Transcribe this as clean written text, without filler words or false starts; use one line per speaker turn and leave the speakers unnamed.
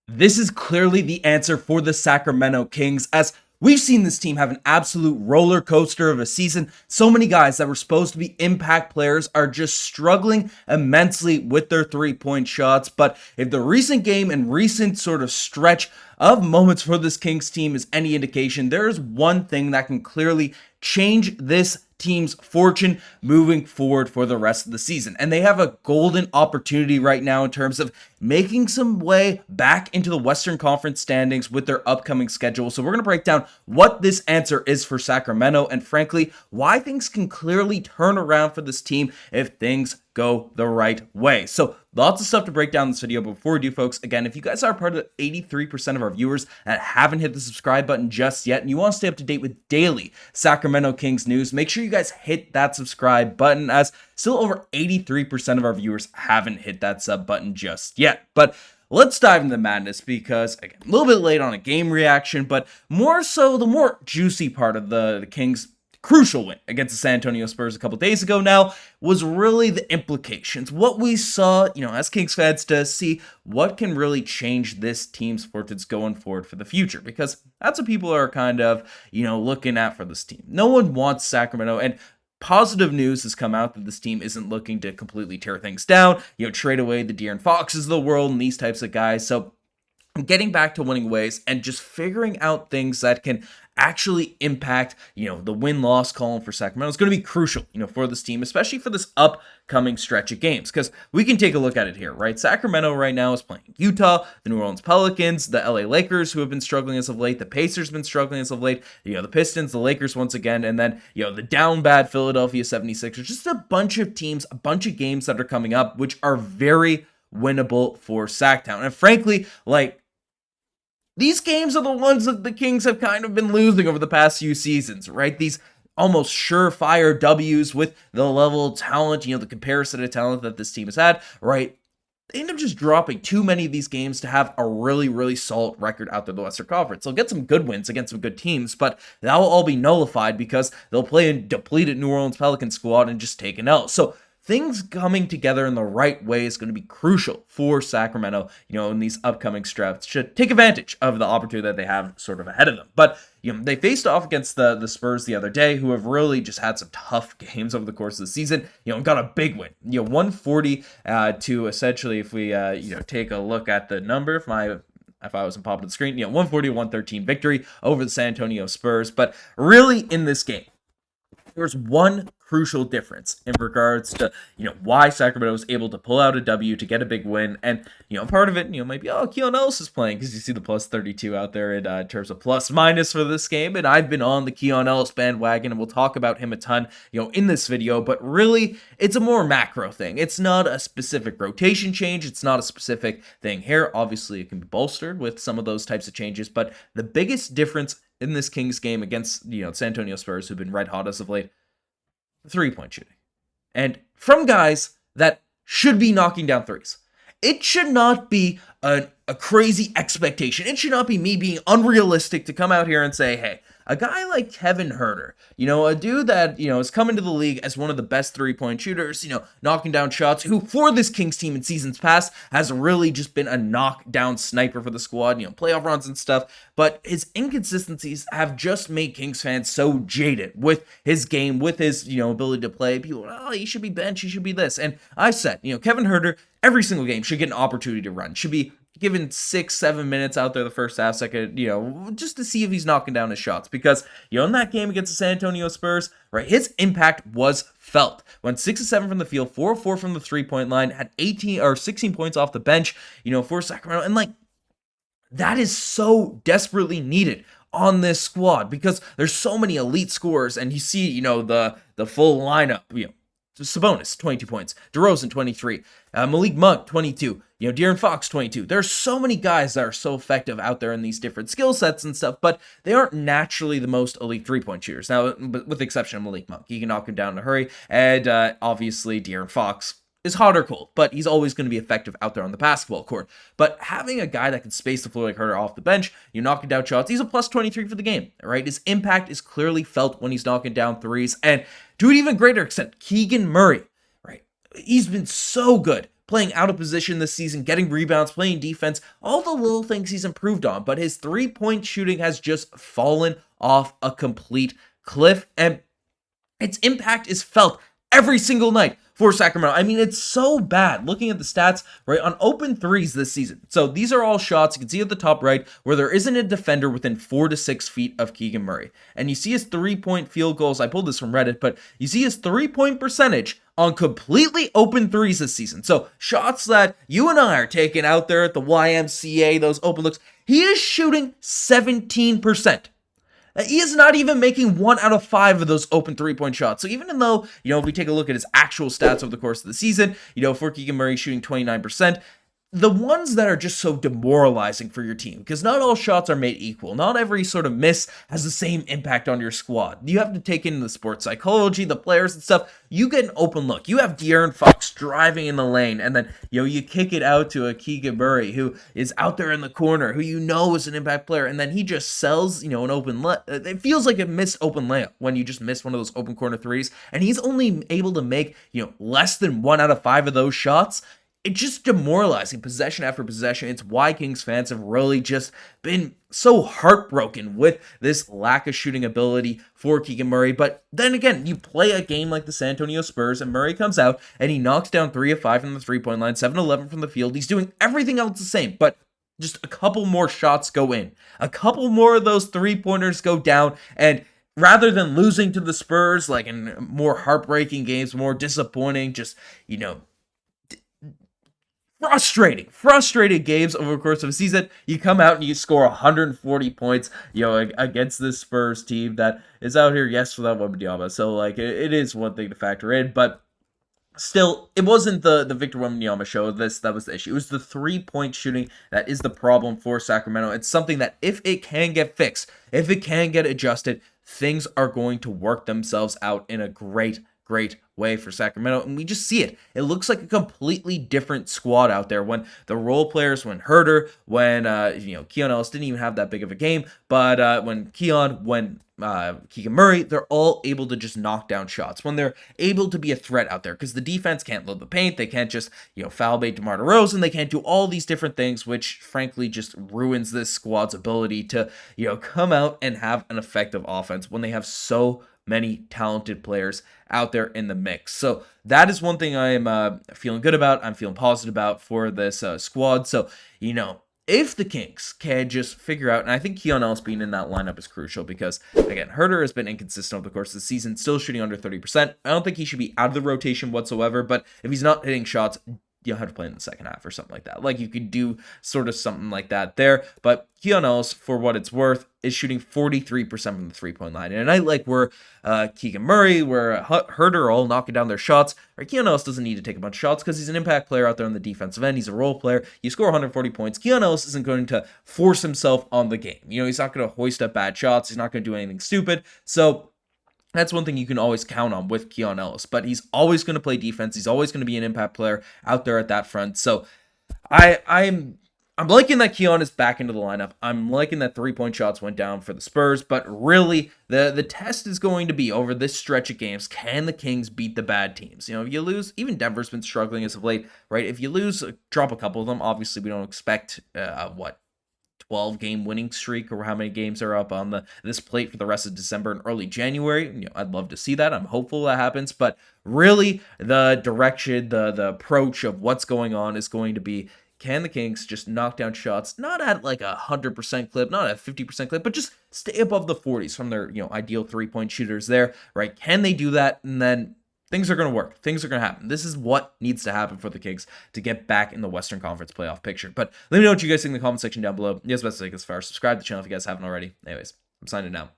This is clearly the answer for the Sacramento Kings, as we've seen this team have an absolute roller coaster of a season. So many guys that were supposed to be impact players are just struggling immensely with their three-point shots. But if the recent game and recent sort of stretch of moments for this Kings team is any indication, there is one thing that can clearly change this team's fortune moving forward for the rest of the season. And they have a golden opportunity right now in terms of making some way back into the Western Conference standings with their upcoming schedule. So we're going to break down what this answer is for Sacramento and frankly, why things can clearly turn around for this team if things go the right way. So lots of stuff to break down in this video. But before we do, folks, again, if you guys are part of the 83% of our viewers that haven't hit the subscribe button just yet, and you want to stay up to date with daily Sacramento Kings news, make sure you guys hit that subscribe button, as still over 83% of our viewers haven't hit that sub button just yet. But let's dive into the madness because, again, a little bit late on a game reaction, but more so the more juicy part of the Kings' crucial win against the San Antonio Spurs a couple days ago now was really the implications. What we saw, as Kings fans, to see what can really change this team's fortunes going forward for the future, because that's what people are kind of, looking at for this team. No one wants Sacramento, and positive news has come out that this team isn't looking to completely tear things down, trade away the De'Aaron Foxes of the world and these types of guys. So getting back to winning ways and just figuring out things that can actually impact, the win-loss column for Sacramento is going to be crucial, for this team, especially for this upcoming stretch of games, because we can take a look at it here, right? Sacramento right now is playing Utah, the New Orleans Pelicans, the LA Lakers, who have been struggling as of late, the Pacers have been struggling as of late, the Pistons, the Lakers once again, and then, the down bad Philadelphia 76ers, just a bunch of teams, a bunch of games that are coming up, which are very winnable for Sacktown. And frankly, these games are the ones that the Kings have kind of been losing over the past few seasons, right? These almost surefire W's with the level of talent, the comparison of talent that this team has had, right? They end up just dropping too many of these games to have a really, really solid record out there in the Western Conference. They'll get some good wins against some good teams, but that will all be nullified because they'll play a depleted New Orleans Pelicans squad and just take an L. So things coming together in the right way is going to be crucial for Sacramento, in these upcoming stretches to take advantage of the opportunity that they have sort of ahead of them. But, they faced off against the Spurs the other day, who have really just had some tough games over the course of the season, and got a big win, 140 to essentially, if we, take a look at the number, if I wasn't popping to the screen, 140-113 victory over the San Antonio Spurs. But really in this game, there's one crucial difference in regards to, why Sacramento was able to pull out a W to get a big win. And, part of it, might be, Keegan Murray is playing, because you see the plus 32 out there in terms of plus minus for this game. And I've been on the Keegan Murray bandwagon, and we'll talk about him a ton, in this video. But really, it's a more macro thing. It's not a specific rotation change. It's not a specific thing here. Obviously, it can be bolstered with some of those types of changes. But the biggest difference in this Kings game against, San Antonio Spurs, who've been red hot as of late, three-point shooting. And from guys that should be knocking down threes. It should not be a crazy expectation. It should not be me being unrealistic to come out here and say, hey, a guy like Kevin Huerter, a dude that, has come into the league as one of the best three-point shooters, knocking down shots, who for this Kings team in seasons past has really just been a knockdown sniper for the squad, playoff runs and stuff. But his inconsistencies have just made Kings fans so jaded with his game, with his, ability to play. People, he should be benched, he should be this. And I said, Kevin Huerter, every single game should get an opportunity to run, should be given 6-7 minutes out there the first half, second, just to see if he's knocking down his shots. Because, in that game against the San Antonio Spurs, right, his impact was felt. Went 6-7 from the field, 4-4 from the three-point line, had 16 points off the bench, for Sacramento. And that is so desperately needed on this squad because there's so many elite scorers, and you see, the full lineup, Sabonis, 22 points. DeRozan, 23. Malik Monk, 22. De'Aaron Fox, 22. There's so many guys that are so effective out there in these different skill sets and stuff, but they aren't naturally the most elite three-point shooters. Now, with the exception of Malik Monk, he can knock him down in a hurry. And obviously, De'Aaron Fox is hot or cold, but he's always going to be effective out there on the basketball court. But having a guy that can space the floor like Huerter off the bench, knocking down shots, he's a plus 23 for the game, right? His impact is clearly felt when he's knocking down threes. And to an even greater extent, Keegan Murray, right? He's been so good playing out of position this season, getting rebounds, playing defense, all the little things he's improved on, but his three-point shooting has just fallen off a complete cliff, and its impact is felt every single night for Sacramento. I mean, it's so bad looking at the stats, right, on open threes this season. So these are all shots you can see at the top right where there isn't a defender within 4 to 6 feet of Keegan Murray. And you see his three-point field goals. I pulled this from Reddit, but you see his three-point percentage on completely open threes this season. So shots that you and I are taking out there at the YMCA, those open looks, he is shooting 17%. He is not even making 1 out of 5 of those open three-point shots. So even though, if we take a look at his actual stats over the course of the season, for Keegan Murray shooting 29%, the ones that are just so demoralizing for your team, because not all shots are made equal. Not every sort of miss has the same impact on your squad. You have to take in the sports psychology, the players and stuff. You get an open look. You have De'Aaron Fox driving in the lane, and then, you kick it out to a Keegan Murray who is out there in the corner, who is an impact player, and then he just sells, an open it feels like a missed open layup when you just miss one of those open corner threes, and he's only able to make, less than 1 out of 5 of those shots. It's just demoralizing possession after possession. It's why Kings fans have really just been so heartbroken with this lack of shooting ability for Keegan Murray. But then again, you play a game like the San Antonio Spurs and Murray comes out and he knocks down 3 of 5 from the three-point line, 7-11 from the field. He's doing everything else the same, but just a couple more shots go in. A couple more of those three-pointers go down, and rather than losing to the Spurs, like in more heartbreaking games, more disappointing, just, frustrated games over the course of a season, you come out and you score 140 points, against this Spurs team that is out here, yes, without Wembanyama. So, it is one thing to factor in, but still, it wasn't the Victor Wembanyama show. That was the issue. It was the three-point shooting that is the problem for Sacramento. It's something that if it can get fixed, if it can get adjusted, things are going to work themselves out in a great way for Sacramento, and we just see it. It looks like a completely different squad out there when the role players, when Huerter, when Keon Ellis didn't even have that big of a game, but when Keegan Murray, they're all able to just knock down shots, when they're able to be a threat out there, because the defense can't load the paint, they can't just foul bait DeMar DeRozan, they can't do all these different things, which frankly just ruins this squad's ability to come out and have an effective offense when they have so many talented players out there in the mix. So that is one thing I am feeling good about. I'm feeling positive about for this squad. So, if the Kings can just figure out, and I think Keon Ellis being in that lineup is crucial because, again, Huerter has been inconsistent over the course of the season, still shooting under 30%. I don't think he should be out of the rotation whatsoever, but if he's not hitting shots, you'll have to play in the second half or something like that. You could do sort of something like that there. But Keon Ellis, for what it's worth, is shooting 43% from the three-point line. And a night like where Keegan Murray, where Huerter are all knocking down their shots, right, Keon Ellis doesn't need to take a bunch of shots because he's an impact player out there on the defensive end. He's a role player. You score 140 points. Keon Ellis isn't going to force himself on the game. He's not going to hoist up bad shots. He's not going to do anything stupid. So that's one thing you can always count on with Keon Ellis, but he's always going to play defense. He's always going to be an impact player out there at that front. So I'm liking that Keon is back into the lineup. I'm liking that three-point shots went down for the Spurs, but really the test is going to be over this stretch of games. Can the Kings beat the bad teams? If you lose, even Denver's been struggling as of late, right? If you lose, drop a couple of them. Obviously, we don't expect 12-game winning streak or how many games are up on this plate for the rest of December and early January. I'd love to see that. I'm hopeful that happens, but really the direction, the approach of what's going on is going to be, can the Kings just knock down shots, not at 100% clip, not at 50% clip, but just stay above the 40s from their ideal three-point shooters there, right? Can they do that? And then things are going to work. Things are going to happen. This is what needs to happen for the Kings to get back in the Western Conference playoff picture. But let me know what you guys think in the comment section down below. You guys best to take us far. Subscribe to the channel if you guys haven't already. Anyways, I'm signing now.